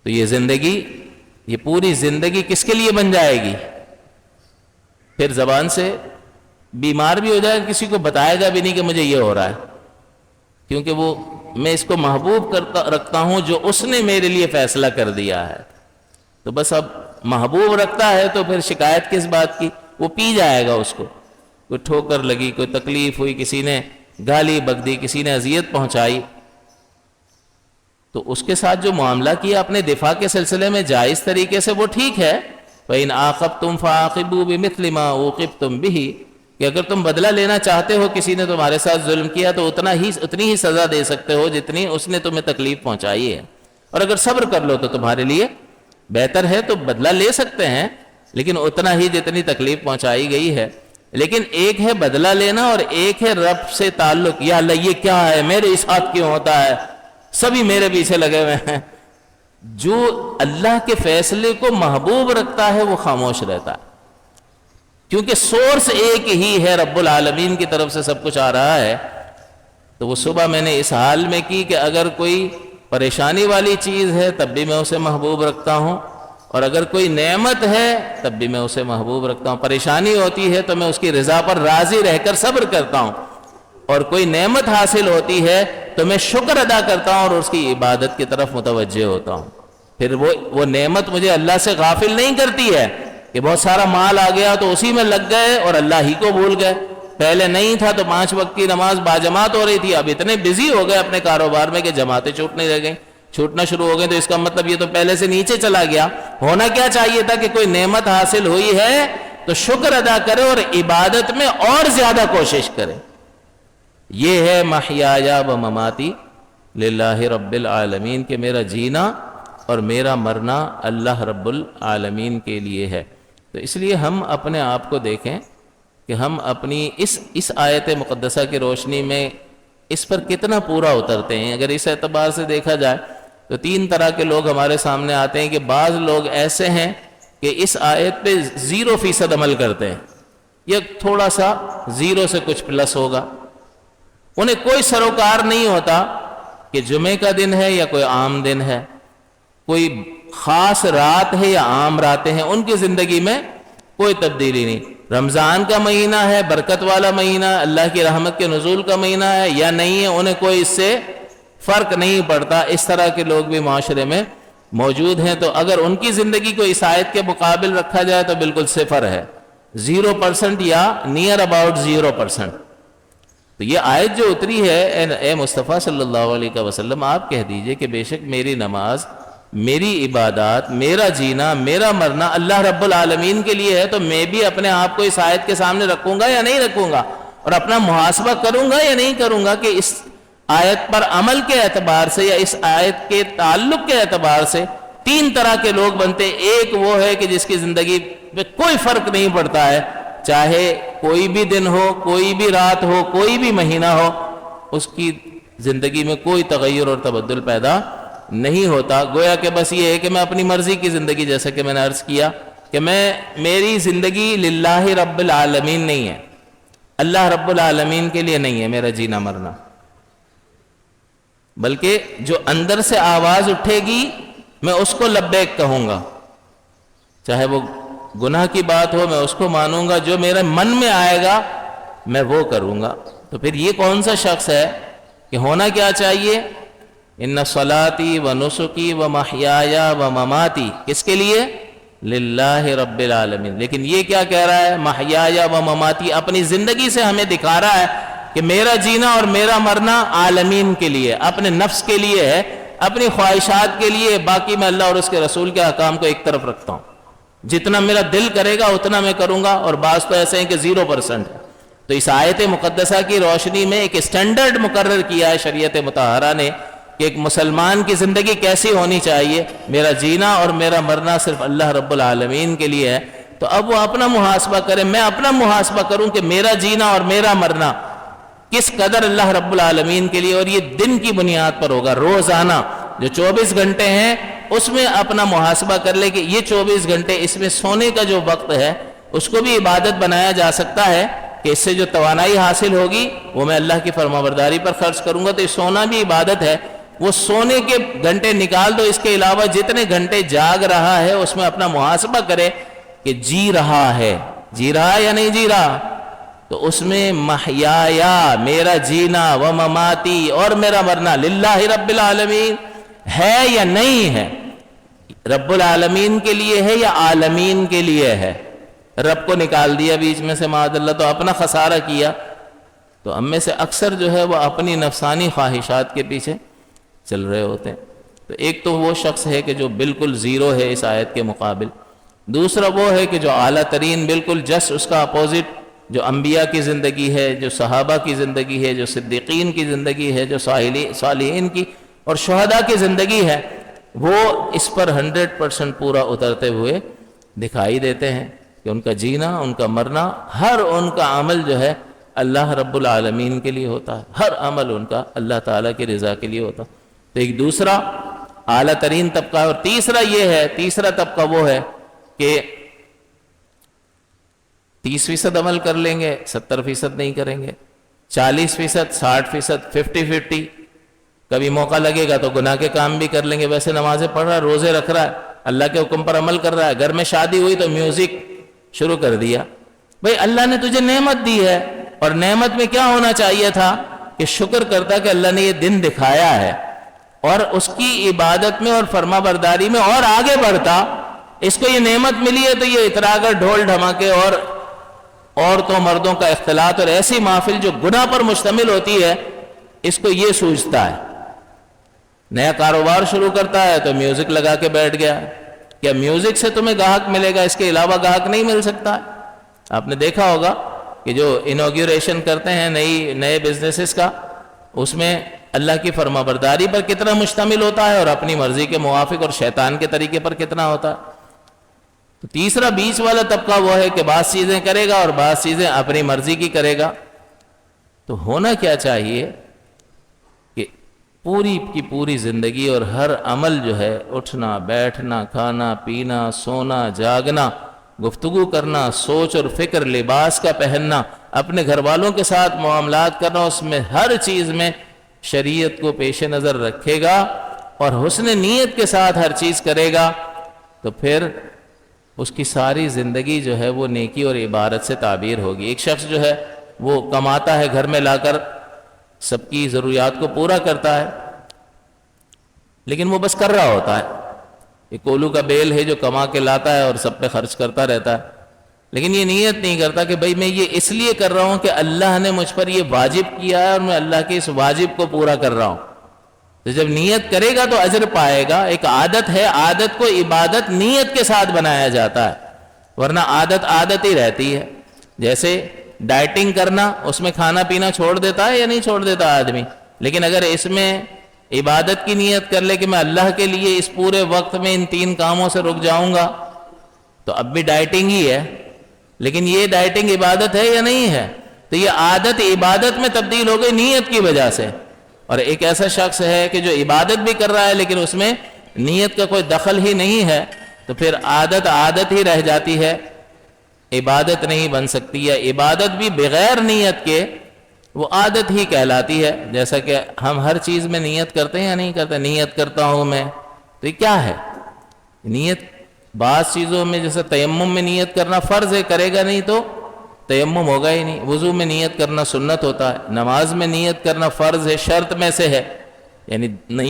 تو یہ زندگی، یہ پوری زندگی کس کے لیے بن جائے گی؟ پھر زبان سے بیمار بھی ہو جائے کسی کو بتائے گا بھی نہیں کہ مجھے یہ ہو رہا ہے، کیونکہ وہ میں اس کو محبوب رکھتا ہوں جو اس نے میرے لیے فیصلہ کر دیا ہے۔ تو بس اب محبوب رکھتا ہے تو پھر شکایت کس بات کی؟ وہ پی جائے گا اس کو، کوئی ٹھوکر لگی، کوئی تکلیف ہوئی، کسی نے گالی بک دی، کسی نے اذیت پہنچائی، تو اس کے ساتھ جو معاملہ کیا اپنے دفاع کے سلسلے میں جائز طریقے سے وہ ٹھیک ہے۔ فَإِنْ عَاقَبْتُمْ فَعَاقِبُوا بِمِثْلِ مَا عُوقِبْتُمْ بِهِ، کہ اگر تم بدلہ لینا چاہتے ہو، کسی نے تمہارے ساتھ ظلم کیا تو اتنی ہی سزا دے سکتے ہو جتنی اس نے تمہیں تکلیف پہنچائی ہے، اور اگر صبر کر لو تو تمہارے لیے بہتر ہے۔ تو بدلہ لے سکتے ہیں لیکن اتنا ہی جتنی تکلیف پہنچائی گئی ہے۔ لیکن ایک ہے بدلہ لینا اور ایک ہے رب سے تعلق، یا اللہ یہ کیا ہے، میرے ساتھ کیوں ہوتا ہے، سبھی میرے پیچھے لگے ہوئے ہیں۔ جو اللہ کے فیصلے کو محبوب رکھتا ہے وہ خاموش رہتا ہے، کیونکہ سورس ایک ہی ہے، رب العالمین کی طرف سے سب کچھ آ رہا ہے۔ تو وہ صبح میں نے اس حال میں کی کہ اگر کوئی پریشانی والی چیز ہے تب بھی میں اسے محبوب رکھتا ہوں، اور اگر کوئی نعمت ہے تب بھی میں اسے محبوب رکھتا ہوں۔ پریشانی ہوتی ہے تو میں اس کی رضا پر راضی رہ کر صبر کرتا ہوں، اور کوئی نعمت حاصل ہوتی ہے تو میں شکر ادا کرتا ہوں اور اس کی عبادت کی طرف متوجہ ہوتا ہوں۔ پھر وہ نعمت مجھے اللہ سے غافل نہیں کرتی ہے کہ بہت سارا مال آ گیا تو اسی میں لگ گئے اور اللہ ہی کو بھول گئے۔ پہلے نہیں تھا تو 5 وقت کی نماز باجماعت ہو رہی تھی، اب اتنے بزی ہو گئے اپنے کاروبار میں کہ جماعتیں چھوٹنے لگ گئیں۔ چھوٹنا شروع ہو گئے تو اس کا مطلب یہ تو پہلے سے نیچے چلا گیا. ہونا کیا چاہیے تھا کہ کوئی نعمت حاصل ہوئی ہے تو شکر ادا کرے اور عبادت میں اور زیادہ کوشش کرے. یہ ہے محیایا و مماتی للہ رب العالمین، کہ میرا جینا اور میرا مرنا اللہ رب العالمین کے لیے ہے. تو اس لیے ہم اپنے آپ کو دیکھیں کہ ہم اپنی اس آیت مقدسہ کی روشنی میں اس پر کتنا پورا اترتے ہیں. اگر اس اعتبار سے دیکھا جائے تو 3 طرح کے لوگ ہمارے سامنے آتے ہیں کہ بعض لوگ ایسے ہیں کہ اس آیت پہ 0% عمل کرتے ہیں، یا تھوڑا سا 0 سے کچھ پلس ہوگا. انہیں کوئی سروکار نہیں ہوتا کہ جمعے کا دن ہے یا کوئی عام دن ہے، کوئی خاص رات ہے یا عام راتیں ہیں، ان کی زندگی میں کوئی تبدیلی نہیں. رمضان کا مہینہ ہے، برکت والا مہینہ، اللہ کی رحمت کے نزول کا مہینہ ہے یا نہیں ہے، انہیں کوئی اس سے فرق نہیں پڑتا. اس طرح کے لوگ بھی معاشرے میں موجود ہیں. تو اگر ان کی زندگی کو اس آیت کے مقابل رکھا جائے تو بالکل صفر ہے، 0% یا نیئر اباؤٹ 0%. تو یہ آیت جو اتری ہے، اے مصطفیٰ صلی اللہ علیہ وسلم آپ کہہ دیجئے کہ بے شک میری نماز، میری عبادات، میرا جینا، میرا مرنا اللہ رب العالمین کے لیے ہے. تو میں بھی اپنے آپ کو اس آیت کے سامنے رکھوں گا یا نہیں رکھوں گا، اور اپنا محاسبہ کروں گا یا نہیں کروں گا کہ اس آیت پر عمل کے اعتبار سے یا اس آیت کے تعلق کے اعتبار سے 3 طرح کے لوگ بنتے. ایک وہ ہے کہ جس کی زندگی میں کوئی فرق نہیں پڑتا ہے، چاہے کوئی بھی دن ہو، کوئی بھی رات ہو، کوئی بھی مہینہ ہو، اس کی زندگی میں کوئی تغیر اور تبدل پیدا نہیں ہوتا. گویا کہ بس یہ ہے کہ میں اپنی مرضی کی زندگی، جیسا کہ میں نے عرض کیا کہ میری زندگی للہ رب العالمین نہیں ہے، اللہ رب العالمین کے لیے نہیں ہے میرا جینا مرنا، بلکہ جو اندر سے آواز اٹھے گی میں اس کو لبیک کہوں گا. چاہے وہ گناہ کی بات ہو میں اس کو مانوں گا، جو میرے من میں آئے گا میں وہ کروں گا. تو پھر یہ کون سا شخص ہے کہ ہونا کیا چاہیے؟ ان صلاتی و نسکی و محیایا و مماتی، کس کے لیے؟ للہ رب العالمین. لیکن یہ کیا کہہ رہا ہے؟ محیایا و مماتی، اپنی زندگی سے ہمیں دکھا رہا ہے کہ میرا جینا اور میرا مرنا عالمین کے لیے، اپنے نفس کے لیے ہے، اپنی خواہشات کے لیے. باقی میں اللہ اور اس کے رسول کے احکام کو ایک طرف رکھتا ہوں، جتنا میرا دل کرے گا اتنا میں کروں گا. اور بعض تو ایسے ہیں کہ 0% ہے. تو اس آیت مقدسہ کی روشنی میں ایک اسٹینڈرڈ مقرر کیا ہے شریعت مطہرہ نے کہ ایک مسلمان کی زندگی کیسی ہونی چاہیے. میرا جینا اور میرا مرنا صرف اللہ رب العالمین کے لیے ہے. تو اب وہ اپنا محاسبہ کرے، میں اپنا محاسبہ کروں کہ میرا جینا اور میرا مرنا کس قدر اللہ رب العالمین کے لیے. اور یہ دن کی بنیاد پر ہوگا، روزانہ جو 24 گھنٹے ہیں اس میں اپنا محاسبہ کر لے کہ یہ 24 گھنٹے اس میں سونے کا جو وقت ہے اس کو بھی عبادت بنایا جا سکتا ہے کہ اس سے جو توانائی حاصل ہوگی وہ میں اللہ کی فرمانبرداری پر خرچ کروں گا. تو یہ سونا بھی عبادت ہے. وہ سونے کے گھنٹے نکال دو، اس کے علاوہ جتنے گھنٹے جاگ رہا ہے اس میں اپنا محاسبہ کرے کہ جی رہا ہے یا نہیں جی رہا. تو اس میں محیایا، میرا جینا، و مماتی، اور میرا مرنا للہ رب العالمین ہے یا نہیں ہے، رب العالمین کے لیے ہے یا عالمین کے لیے ہے. رب کو نکال دیا بیچ میں سے معاذ اللہ تو اپنا خسارہ کیا. تو ہم میں سے اکثر جو ہے وہ اپنی نفسانی خواہشات کے پیچھے چل رہے ہوتے ہیں. تو ایک تو وہ شخص ہے کہ جو بالکل 0 ہے اس آیت کے مقابل. دوسرا وہ ہے کہ جو اعلیٰ ترین، بالکل جس اس کا اپوزٹ، جو انبیاء کی زندگی ہے، جو صحابہ کی زندگی ہے، جو صدیقین کی زندگی ہے، جو صالحین کی اور شہداء کی زندگی ہے، وہ اس پر 100% پورا اترتے ہوئے دکھائی دیتے ہیں کہ ان کا جینا، ان کا مرنا، ہر ان کا عمل جو ہے اللہ رب العالمین کے لیے ہوتا ہے. ہر عمل ان کا اللہ تعالیٰ کی رضا کے لیے ہوتا. تو ایک دوسرا اعلیٰ ترین طبقہ ہے. اور تیسرا یہ ہے، تیسرا طبقہ وہ ہے کہ 30% عمل کر لیں گے، 70% نہیں کریں گے، 40%، 60%، 50-50. کبھی موقع لگے گا تو گناہ کے کام بھی کر لیں گے. ویسے نمازیں پڑھ رہا ہے، روزے رکھ رہا ہے، اللہ کے حکم پر عمل کر رہا ہے. گھر میں شادی ہوئی تو میوزک شروع کر دیا. بھئی اللہ نے تجھے نعمت دی ہے، اور نعمت میں کیا ہونا چاہیے تھا کہ شکر کرتا کہ اللہ نے یہ دن دکھایا ہے، اور اس کی عبادت میں اور فرما برداری میں اور آگے بڑھتا. اس کو یہ نعمت ملی ہے تو یہ اترا کر ڈھول ڈھماکے اور عورتوں مردوں کا اختلاط اور ایسی محفل جو گناہ پر مشتمل ہوتی ہے، اس کو یہ سوچتا ہے. نیا کاروبار شروع کرتا ہے تو میوزک لگا کے بیٹھ گیا. کیا میوزک سے تمہیں گاہک ملے گا؟ اس کے علاوہ گاہک نہیں مل سکتا ہے. آپ نے دیکھا ہوگا کہ جو انوگریشن کرتے ہیں نئے بزنسز کا، اس میں اللہ کی فرما برداری پر کتنا مشتمل ہوتا ہے اور اپنی مرضی کے موافق اور شیطان کے طریقے پر کتنا ہوتا ہے. تو تیسرا بیچ والا طبقہ وہ ہے کہ بعض چیزیں کرے گا اور بعض چیزیں اپنی مرضی کی کرے گا. تو ہونا کیا چاہیے کہ پوری کی پوری زندگی اور ہر عمل جو ہے، اٹھنا بیٹھنا، کھانا پینا، سونا جاگنا، گفتگو کرنا، سوچ اور فکر، لباس کا پہننا، اپنے گھر والوں کے ساتھ معاملات کرنا، اس میں ہر چیز میں شریعت کو پیش نظر رکھے گا اور حسن نیت کے ساتھ ہر چیز کرے گا، تو پھر اس کی ساری زندگی جو ہے وہ نیکی اور عبادت سے تعبیر ہوگی. ایک شخص جو ہے وہ کماتا ہے، گھر میں لا کر سب کی ضروریات کو پورا کرتا ہے، لیکن وہ بس کر رہا ہوتا ہے. ایک کولو کا بیل ہے جو کما کے لاتا ہے اور سب پہ خرچ کرتا رہتا ہے، لیکن یہ نیت نہیں کرتا کہ بھئی میں یہ اس لیے کر رہا ہوں کہ اللہ نے مجھ پر یہ واجب کیا ہے اور میں اللہ کے اس واجب کو پورا کر رہا ہوں. تو جب نیت کرے گا تو اجر پائے گا. ایک عادت ہے، عادت کو عبادت نیت کے ساتھ بنایا جاتا ہے، ورنہ عادت ہی رہتی ہے. جیسے ڈائٹنگ کرنا، اس میں کھانا پینا چھوڑ دیتا ہے یا نہیں چھوڑ دیتا آدمی، لیکن اگر اس میں عبادت کی نیت کر لے کہ میں اللہ کے لیے اس پورے وقت میں ان 3 کاموں سے رک جاؤں گا، تو اب بھی ڈائٹنگ ہی ہے، لیکن یہ ڈائٹنگ عبادت ہے یا نہیں ہے؟ تو یہ عادت عبادت میں تبدیل ہو گئی نیت کی وجہ سے. اور ایک ایسا شخص ہے کہ جو عبادت بھی کر رہا ہے لیکن اس میں نیت کا کوئی دخل ہی نہیں ہے، تو پھر عادت ہی رہ جاتی ہے، عبادت نہیں بن سکتی. یا عبادت بھی بغیر نیت کے وہ عادت ہی کہلاتی ہے. جیسا کہ ہم ہر چیز میں نیت کرتے ہیں یا نہیں کرتے؟ نیت کرتا ہوں میں، تو یہ کیا ہے نیت؟ بعض چیزوں میں جیسے تیمم میں نیت کرنا فرض ہے، کرے گا نہیں تو تیمم ہوگا ہی نہیں. وضو میں نیت کرنا سنت ہوتا ہے، نماز میں نیت کرنا فرض ہے، شرط میں سے ہے. یعنی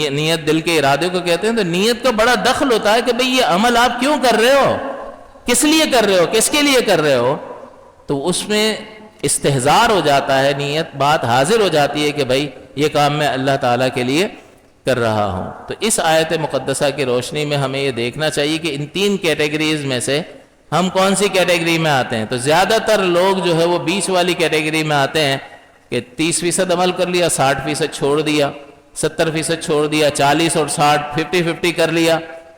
نیت دل کے ارادے کو کہتے ہیں. تو نیت کا بڑا دخل ہوتا ہے کہ بھئی یہ عمل آپ کیوں کر رہے ہو، کس لیے کر رہے ہو، کس کے لیے کر رہے ہو. تو اس میں استحضار ہو جاتا ہے، نیت بات حاضر ہو جاتی ہے کہ بھئی یہ کام میں اللہ تعالیٰ کے لیے کر رہا ہوں. تو اس آیت مقدسہ کی روشنی میں ہمیں یہ دیکھنا چاہیے کہ ان 3 کیٹیگریز میں سے ہم کون سی کیٹیگری میں آتے ہیں. تو زیادہ تر لوگ جو ہے وہ 20 والی کیٹیگری میں آتے ہیں کہ 30% عمل کر لیا، 60% چھوڑ دیا، 70% چھوڑ دیا، 40 اور 60 50-50 کر لیا،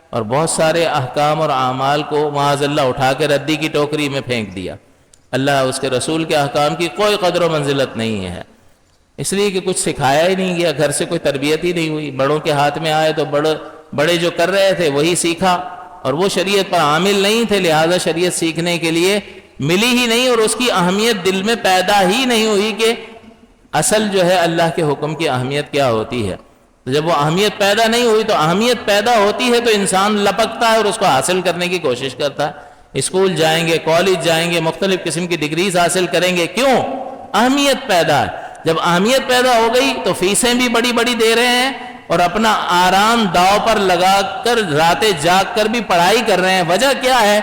اور بہت سارے احکام اور اعمال کو معاذ اللہ اٹھا کے ردی کی ٹوکری میں پھینک دیا. اللہ اس کے رسول کے احکام کی کوئی قدر و منزلت نہیں ہے، اس لیے کہ کچھ سکھایا ہی نہیں گیا، گھر سے کوئی تربیت ہی نہیں ہوئی. بڑوں کے ہاتھ میں آئے تو بڑے جو کر رہے تھے وہی سیکھا، اور وہ شریعت پر عامل نہیں تھے، لہذا شریعت سیکھنے کے لیے ملی ہی نہیں، اور اس کی اہمیت دل میں پیدا ہی نہیں ہوئی کہ اصل جو ہے اللہ کے حکم کی اہمیت کیا ہوتی ہے. تو جب وہ اہمیت پیدا نہیں ہوئی تو اہمیت پیدا ہوتی ہے تو انسان لپکتا ہے اور اس کو حاصل کرنے کی کوشش کرتا ہے. اسکول جائیں گے، کالج جائیں گے، مختلف قسم کی ڈگریز حاصل کریں گے. کیوں؟ اہمیت پیدا ہے. جب اہمیت پیدا ہو گئی تو فیسیں بھی بڑی بڑی دے رہے ہیں اور اپنا آرام داؤ پر لگا کر راتیں جاگ کر بھی پڑھائی کر رہے ہیں. وجہ کیا ہے؟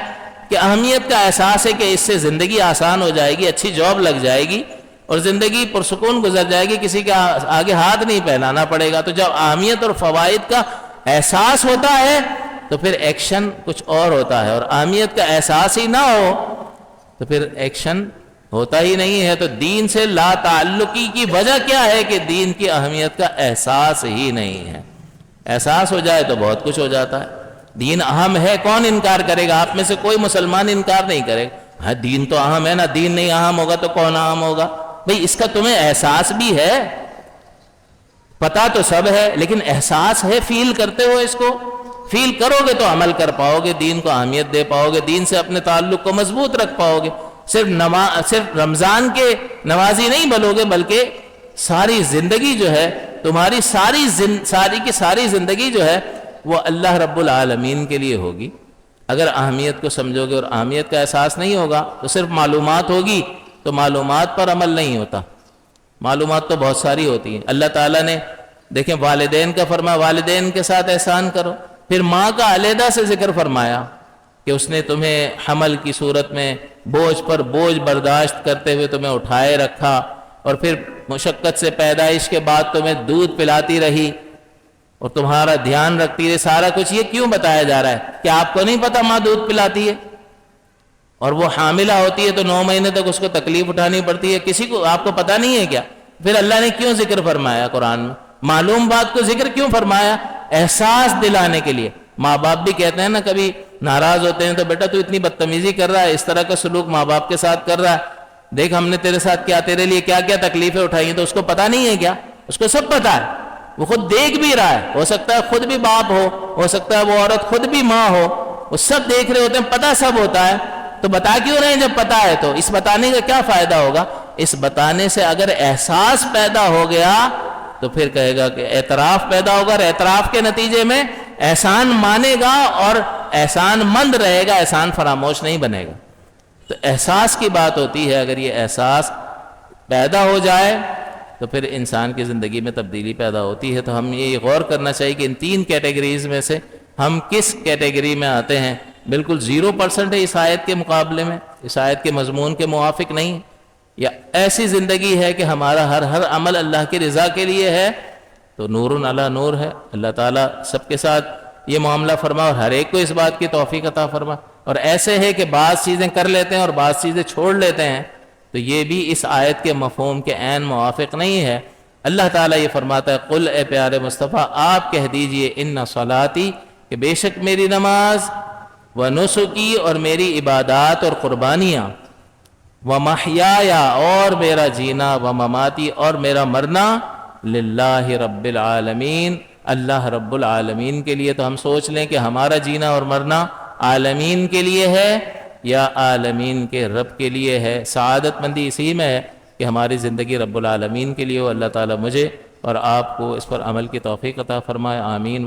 کہ اہمیت کا احساس ہے کہ اس سے زندگی آسان ہو جائے گی، اچھی جاب لگ جائے گی اور زندگی پرسکون گزر جائے گی، کسی کے آگے ہاتھ نہیں پھیلانا پڑے گا. تو جب اہمیت اور فوائد کا احساس ہوتا ہے تو پھر ایکشن کچھ اور ہوتا ہے، اور اہمیت کا احساس ہی نہ ہو تو پھر ایکشن ہوتا ہی نہیں ہے. تو دین سے لا تعلقی کی وجہ کیا ہے؟ کہ دین کی اہمیت کا احساس ہی نہیں ہے. احساس ہو جائے تو بہت کچھ ہو جاتا ہے. دین اہم ہے، کون انکار کرے گا؟ آپ میں سے کوئی مسلمان انکار نہیں کرے گا. ہاں دین تو اہم ہے نا، دین نہیں اہم ہوگا تو کون اہم ہوگا؟ بھئی اس کا تمہیں احساس بھی ہے، پتہ تو سب ہے، لیکن احساس ہے، فیل کرتے ہو اس کو؟ فیل کرو گے تو عمل کر پاؤ گے، دین کو اہمیت دے پاؤ گے، دین سے اپنے تعلق کو مضبوط رکھ پاؤ گے. صرف رمضان کے نمازی نہیں بنو گے، بلکہ ساری زندگی جو ہے تمہاری ساری کی زندگی جو ہے وہ اللہ رب العالمین کے لیے ہوگی. اگر اہمیت کو سمجھو گے اور اہمیت کا احساس نہیں ہوگا تو صرف معلومات ہوگی، تو معلومات پر عمل نہیں ہوتا. معلومات تو بہت ساری ہوتی ہیں. اللہ تعالیٰ نے دیکھیں والدین کا فرمایا والدین کے ساتھ احسان کرو، پھر ماں کا علیحدہ سے ذکر فرمایا کہ اس نے تمہیں حمل کی صورت میں بوجھ پر بوجھ برداشت کرتے ہوئے تمہیں اٹھائے رکھا، اور پھر مشقت سے پیدائش کے بعد تمہیں دودھ پلاتی رہی. اور تمہارا دھیان رکھتی ہے، سارا کچھ یہ کیوں بتایا جا رہا ہے؟ کہ آپ کو نہیں پتا ماں دودھ پلاتی ہے اور وہ حاملہ ہوتی ہے تو 9 مہینے تک اس کو تکلیف اٹھانی پڑتی ہے، کسی کو آپ کو پتا نہیں ہے کیا؟ پھر اللہ نے کیوں ذکر فرمایا قرآن میں؟ معلوم بات کو ذکر کیوں فرمایا؟ احساس دلانے کے لیے۔ ماں باپ بھی کہتے ہیں نا، کبھی ناراض ہوتے ہیں تو بیٹا تو اتنی بدتمیزی کر رہا ہے، اس طرح کا سلوک ماں باپ کے ساتھ کر رہا ہے، دیکھ ہم نے تیرے ساتھ کیا، تیرے لیے کیا کیا تکلیفیں اٹھائی ہیں، تو اس کو پتا نہیں ہے کیا؟ اس کو سب پتا ہے، وہ خود دیکھ بھی رہا ہے، ہو سکتا ہے خود بھی باپ ہو سکتا ہے وہ عورت خود بھی ماں ہو، وہ سب دیکھ رہے ہوتے ہیں، پتا سب ہوتا ہے، تو بتا کیوں رہے ہیں جب پتا ہے؟ تو اس بتانے کا کیا فائدہ ہوگا؟ اس بتانے سے اگر احساس پیدا ہو گیا تو پھر کہے گا کہ اعتراف پیدا ہوگا، اور اعتراف کے نتیجے میں احسان مانے گا اور احسان مند رہے گا، احسان فراموش نہیں بنے گا۔ تو احساس کی بات ہوتی ہے، اگر یہ احساس پیدا ہو جائے تو پھر انسان کی زندگی میں تبدیلی پیدا ہوتی ہے۔ تو ہم یہ غور کرنا چاہیے کہ ان 3 کیٹیگریز میں سے ہم کس کیٹیگری میں آتے ہیں۔ بالکل 0% ہے اس آیت کے مقابلے میں، اس آیت کے مضمون کے موافق نہیں، یا ایسی زندگی ہے کہ ہمارا ہر عمل اللہ کی رضا کے لیے ہے، تو نور علی نور ہے۔ اللہ تعالیٰ سب کے ساتھ یہ معاملہ فرما اور ہر ایک کو اس بات کی توفیق عطا فرما۔ اور ایسے ہے کہ بعض چیزیں کر لیتے ہیں اور بعض چیزیں چھوڑ لیتے ہیں، تو یہ بھی اس آیت کے مفہوم کے عین موافق نہیں ہے۔ اللہ تعالیٰ یہ فرماتا ہے، قل اے پیارے مصطفیٰ آپ کہہ دیجئے، ان صلاتی کہ بے شک میری نماز، و نسکی اور میری عبادات اور قربانیاں، و محیایا اور میرا جینا، و مماتی اور میرا مرنا، للہ رب العالمین اللہ رب العالمین کے لیے۔ تو ہم سوچ لیں کہ ہمارا جینا اور مرنا عالمین کے لیے ہے یا عالمین کے رب کے لیے ہے۔ سعادت مندی اسی میں ہے کہ ہماری زندگی رب العالمین کے لیے ہو۔ اللہ تعالیٰ مجھے اور آپ کو اس پر عمل کی توفیق عطا فرمائے، آمین۔